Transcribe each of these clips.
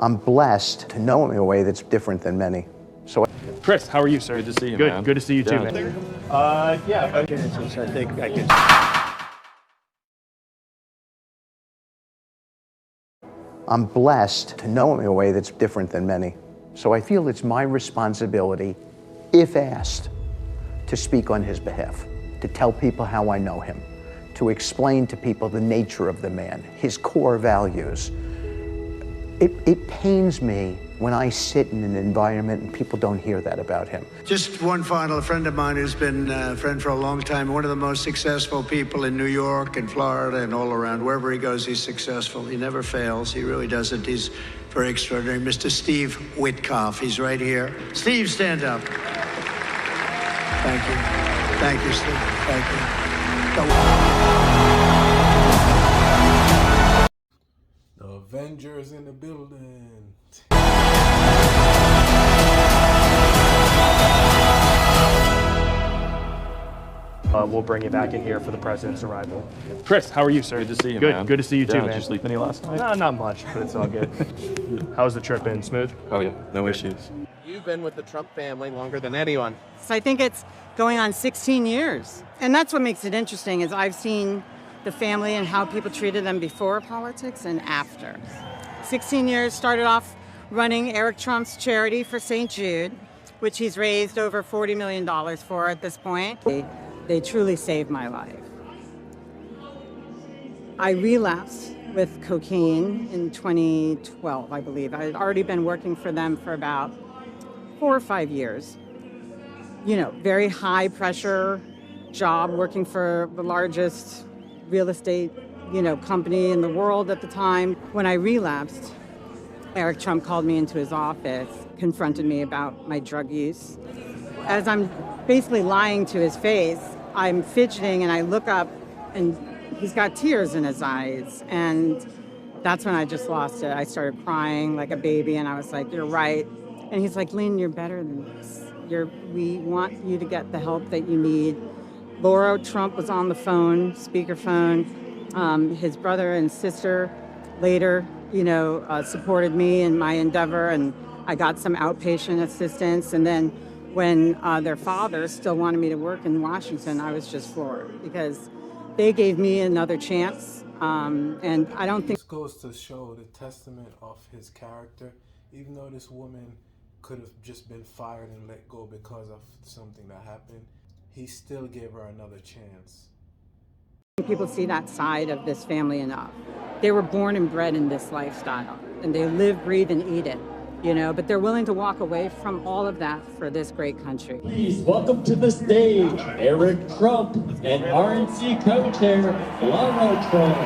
I'm blessed to know him in a way that's different than many. So, Chris, how are you, sir? Good to see you, Good. man. Good to see you too, man. Yeah. Okay. I think I can. I'm blessed to know him in a way that's different than many. So I feel it's my responsibility, if asked, to speak on his behalf, to tell people how I know him, to explain to people the nature of the man, his core values. It pains me when I sit in an environment and people don't hear that about him. Just one final, a friend of mine who's been a friend for a long time, one of the most successful people in New York and Florida and all around. Wherever he goes, he's successful. He never fails. He really doesn't. He's very extraordinary. Mr. Steve Witkoff, he's right here. Steve, stand up. Thank you. Thank you, Steve. Thank you. The Avengers in the building. We'll bring you back in here for the president's arrival. Chris, how are you, sir? Good to see you, Good. man. Good to see you too, Yeah, man. Did you sleep any last night? No, not much, but it's all good. How's the trip been? Smooth? Oh yeah, no issues. You've been with the Trump family longer than anyone. So I think it's going on 16 years. And that's what makes it interesting is I've seen the family and how people treated them before politics and after. 16 years, started off running Eric Trump's charity for St. Jude, which he's raised over $40 million for at this point. They truly saved my life. I relapsed with cocaine in 2012, I believe. I had already been working for them for about 4 or 5 years. You know, very high pressure job working for the largest real estate, company in the world at the time. When I relapsed, Eric Trump called me into his office, confronted me about my drug use. As I'm basically lying to his face, I'm fidgeting and I look up and he's got tears in his eyes. And that's when I just lost it. I started crying like a baby and I was like, "You're right." And he's like, "Lynne, you're better than this. We want you to get the help that you need." Lara Trump was on the phone, speakerphone. His brother and sister later, supported me in my endeavor, and I got some outpatient assistance. And then when their father still wanted me to work in Washington, I was just floored because they gave me another chance. And I don't think... This goes to show the testament of his character. Even though this woman could have just been fired and let go because of something that happened, he still gave her another chance. People see that side of this family enough. They were born and bred in this lifestyle, and they live, breathe, and eat it, but they're willing to walk away from all of that for this great country. Please welcome to the stage, Eric Trump and RNC co-chair, Lara Trump.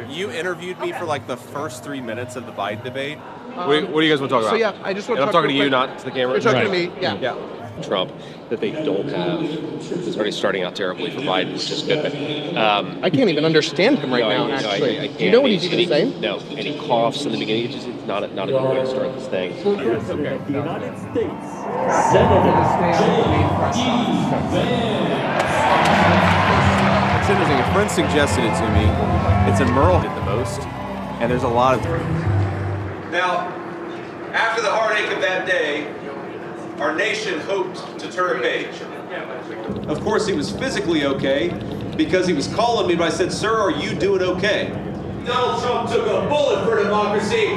You interviewed me for like the first 3 minutes of the Biden debate. What do you guys want to talk about? So yeah, I just want to I'm talking to you, not to the camera. You're talking to me, yeah. Trump that they don't have. It's already starting out terribly for Biden, which is good. I can't even understand him right now, actually. I can't. Do you know what he's even saying? No, and he coughs in the beginning. It's just not a good way to start this thing. The United States Senator J.D. Vance. It's interesting. A friend suggested it to me. It's a Merle did the most, and there's a lot of. Now, after the heartache of that day, our nation hoped to turn a page. Of course, he was physically okay because he was calling me, but I said, "Sir, are you doing okay?" Donald Trump took a bullet for democracy.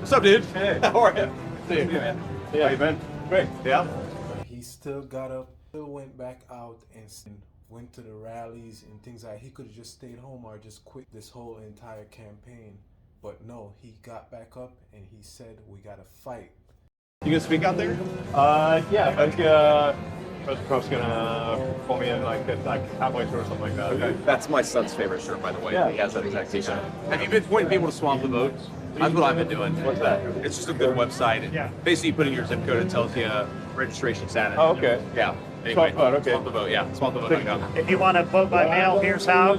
What's up, dude? Hey, how are you? See you, man. How you been? Great. Yeah. He still got up, still went back out and went to the rallies and things like that. He could have just stayed home or just quit this whole entire campaign. But no, he got back up and he said, "We gotta fight." You gonna speak out there? Yeah. I think President Trump's gonna pull me in like halfway through or something like that. Okay. That's my son's favorite shirt, by the way. Yeah. He has that exact t-shirt. Have you been pointing people to swamp the vote? That's what I've been doing. What's that? It's just a good website. Yeah. Basically, you put in your zip code, it tells you registration status. Oh, okay. Yeah. Anyway, swamp vote. Okay. Swamp the vote. Yeah. Swamp the vote. If you want to vote by mail, here's how.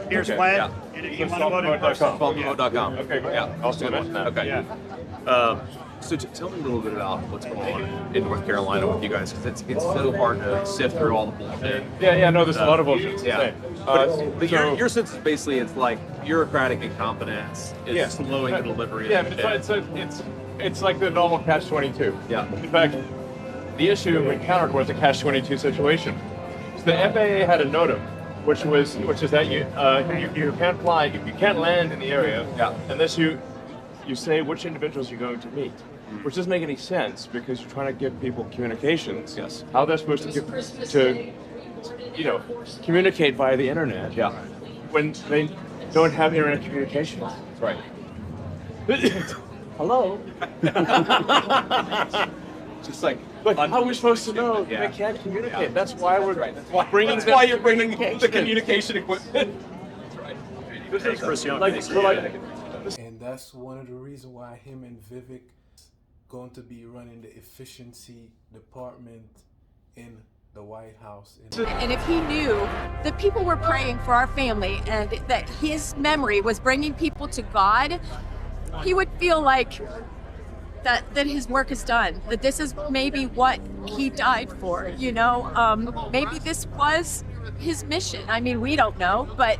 Here's when. Yeah. And if you want to vote in person. Swampthevote.com. Okay. Great. Yeah. I'll do that. Okay. Yeah. So tell me a little bit about what's going on in North Carolina with you guys, because it's so hard to sift through all the bullshit. Yeah, no, there's a lot of bullshit. Yeah. But your sense is basically it's like bureaucratic incompetence is slowing the delivery. Yeah, of it's like the normal catch-22. Yeah. In fact, the issue we encountered was a catch-22 situation. So the FAA had a NOTAM, which is that you can't fly, you can't land in the area unless you say which individuals you're going to meet, which doesn't make any sense because you're trying to give people communications. Yes. How they're supposed to communicate via the internet. Yeah. When they don't have internet communication. That's right. Hello. Just like. But how are we supposed to know? Yeah. They can't communicate. Yeah. That's why we're That's bringing you're bringing the communication equipment. That's right. Thanks, Chris Young. And that's one of the reasons why him and Vivek going to be running the efficiency department in the White House. And if he knew that people were praying for our family and that his memory was bringing people to God, he would feel like that his work is done, that this is maybe what he died for, maybe this was his mission. I mean, we don't know, but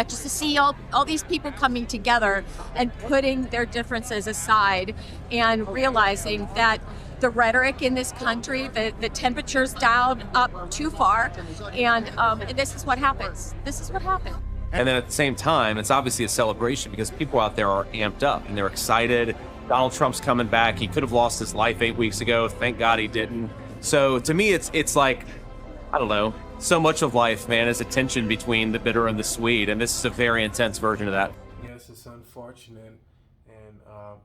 just to see all these people coming together and putting their differences aside and realizing that the rhetoric in this country, the temperature's dialed up too far, and this is what happens. This is what happened. And then at the same time, it's obviously a celebration because people out there are amped up and they're excited. Donald Trump's coming back. He could have lost his life 8 weeks ago. Thank God he didn't. So to me, it's like, I don't know, so much of life, man, is a tension between the bitter and the sweet. And this is a very intense version of that. Yes, it's unfortunate. And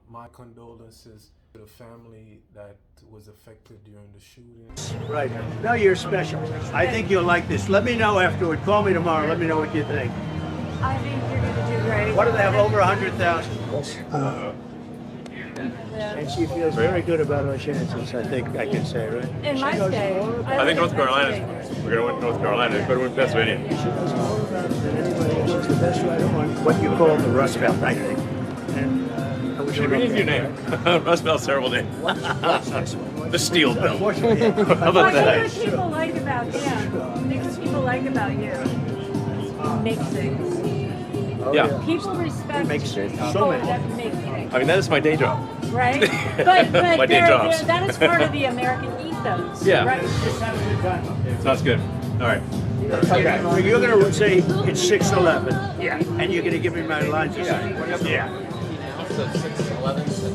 my condolences to the family that was affected during the shooting. Right. No, you're special. I think you'll like this. Let me know afterward. Call me tomorrow. Let me know what you think. I think you're going to do great. What do they have? Over 100,000. And she feels very good about our chances, I think I can say, right? In my state. I think North Carolina. We're going to win North Carolina. We're going to win Pennsylvania. She knows all about it than anybody else. She's the best writer on what you call the Rust Belt, I think. And I wish We need a new name. Rust Belt's a terrible name. The Steel Belt. How about that? What people like about him, things people like about you, make things. Yeah. People respect people So many. that make things. I mean, that is my day job. Right? But My day jobs. that is part of the American ethos. Yeah. Right? Sounds good. All right. Okay, so you're going to say it's 6:11. Yeah. And you're going to give me my lines. Yeah. So 6:11. So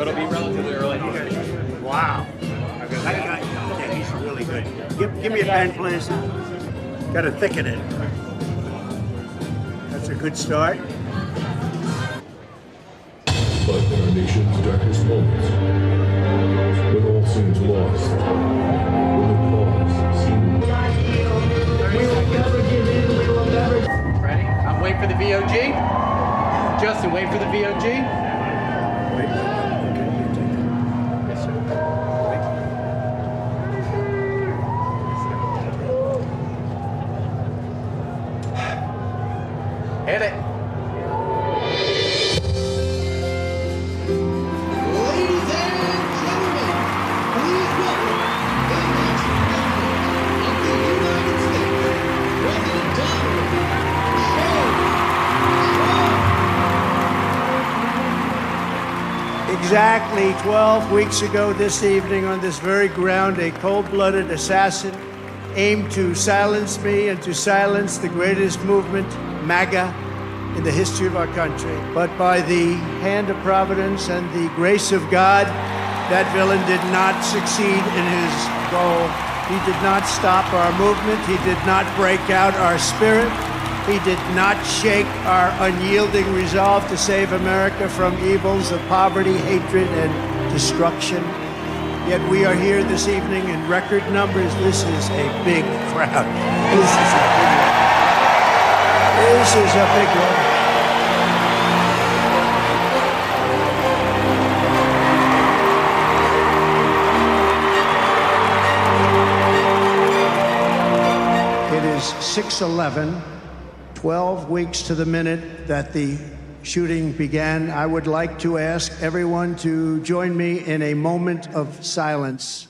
it'll be relatively early. Wow. That guy, yeah, he's really good. Give me a pen, please. Got to thicken it. That's a good start. But in our nation's darkest moments, when all seems lost, when the cause seems... We will never give in, we will never... Ready? I'm waiting for the VOG. Justin, wait for the VOG. Hit it. Exactly 12 weeks ago this evening on this very ground, a cold-blooded assassin aimed to silence me and to silence the greatest movement, MAGA, in the history of our country. But by the hand of Providence and the grace of God, that villain did not succeed in his goal. He did not stop our movement. He did not break out our spirit. He did not shake our unyielding resolve to save America from evils of poverty, hatred, and destruction. Yet we are here this evening in record numbers. This is a big crowd. This is a big one. This is a big one. It is 6:11. 12 weeks to the minute that the shooting began. I would like to ask everyone to join me in a moment of silence.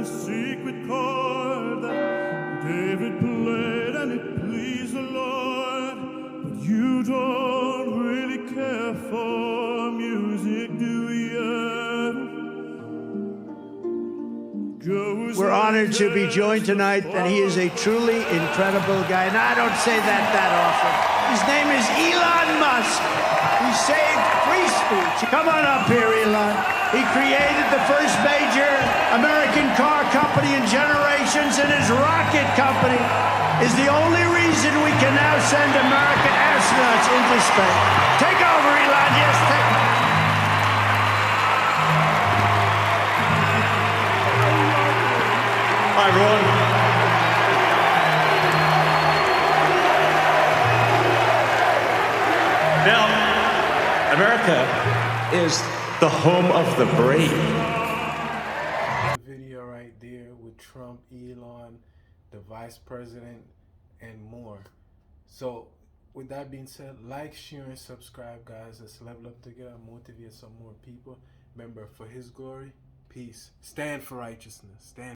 a secret chord that David played and it pleased the Lord. But you don't really care for music, do you? We're honored to be joined tonight, and he is a truly incredible guy. And I don't say that often. His name is Elon Musk. He saved free speech. Come on up here, Elon. He created the first major American car company in generations, and his rocket company is the only reason we can now send American astronauts into space. Take over, Elon. Yes, take over. Hi, everyone. Now, America is the home of the brave. Video right there with Trump, Elon, the vice president, and more. So, with that being said, like, share, and subscribe, guys. Let's level up together, motivate some more people. Remember, for his glory, peace. Stand for righteousness. Stand.